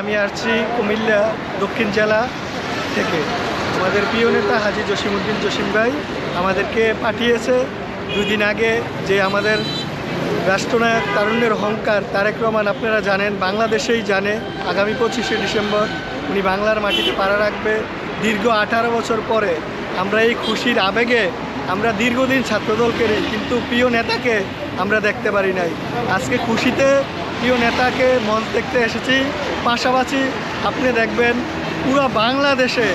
আমি আসছি কুমিল্লা দক্ষিণ জেলা থেকে। আমাদের প্রিয় নেতা হাজী জসিমউদ্দিন জসিম ভাই আমাদেরকে পাঠিয়েছে 2 দিন আগে, যে আমাদের রাষ্ট্রনায়ক তারুণ্যের অহংকার তারেক রহমান, আপনারা জানেন, বাংলাদেশেই জানে, আগামী 25শে ডিসেম্বর উনি বাংলার মাটিতে পা রাখবে। দীর্ঘ 18 বছর পরে আমরা এই খুশির আবেগে আমরা দীর্ঘদিন ছাত্রদল করি, কিন্তু প্রিয় নেতাকে আমরা দেখতে পারি নাই। আজকে খুশিতে প্রিয় নেতাকে মঞ্চ দেখতে এসেছি। পাশাপাশি আপনি দেখবেন পুরো বাংলাদেশে,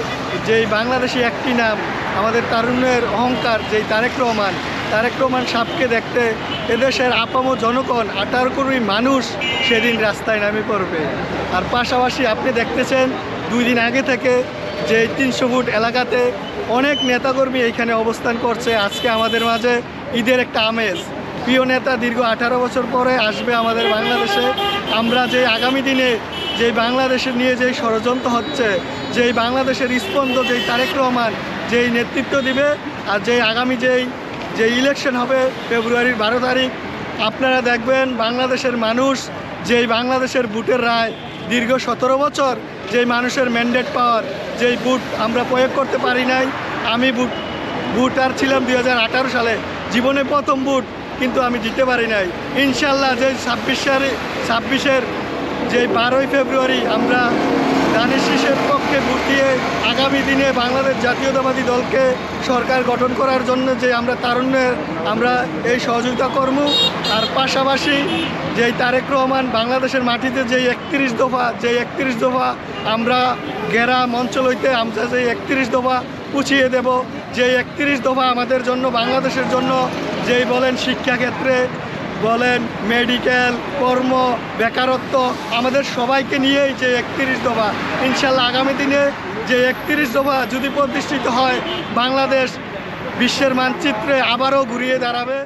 যেই বাংলাদেশি একটি নাম, আমাদের তারুণ্যের অহংকার, যেই তারেক রহমান সাহেবকে দেখতে এদেশের আপামো জনগণ 18 কোটি মানুষ সেদিন রাস্তায় নামে পড়বে। আর পাশাপাশি আপনি দেখতেছেন 2 দিন আগে থেকে যে 300 ফুট এলাকাতে অনেক নেতাকর্মী এইখানে অবস্থান করছে। আজকে আমাদের মাঝে ঈদের একটা আমেজ। প্রিয় নেতা দীর্ঘ 18 বছর পরে আসবে আমাদের বাংলাদেশে। আমরা যে আগামী দিনে যেই বাংলাদেশের নিয়ে যেই ষড়যন্ত্র হচ্ছে, যেই বাংলাদেশের স্পন্দ, যেই তারেক রহমান যেই নেতৃত্ব দিবে, আর যেই আগামী যে ইলেকশন হবে ফেব্রুয়ারির 12 তারিখ, আপনারা দেখবেন বাংলাদেশের মানুষ যেই বাংলাদেশের ভোটের রায় দীর্ঘ 17 বছর যেই মানুষের ম্যান্ডেট পাওয়ার, যেই ভোট আমরা প্রয়োগ করতে পারি নাই। আমি ভোটার ছিলাম 2018 সালে, জীবনে প্রথম ভোট, কিন্তু আমি দিতে পারি নাই। ইনশাল্লাহ যে 26-এর যে 12ই ফেব্রুয়ারি আমরা ধানের শীষের পক্ষে ভোট দিয়ে আগামী দিনে বাংলাদেশ জাতীয়তাবাদী দলকে সরকার গঠন করার জন্য যে আমরা তারুণ্যের আমরা এই সহযোগিতা করব। আর পাশাপাশি যেই তারেক রহমান বাংলাদেশের মাটিতে যেই 31 দফা আমরা ঘেরা মঞ্চ লইতে আমরা যেই 31 দফা পুছিয়ে দেব, যেই 31 দফা আমাদের জন্য, বাংলাদেশের জন্য, যেই বলেন শিক্ষাক্ষেত্রে বলেন, মেডিকেল, কর্ম, বেকারত্ব, আমাদের সবাইকে নিয়েই যে 31 দফা, ইনশাল্লাহ আগামী দিনে যে 31 দফা যদি প্রতিষ্ঠিত হয়, বাংলাদেশ বিশ্বের মানচিত্রে আবারও ঘুরিয়ে দাঁড়াবে।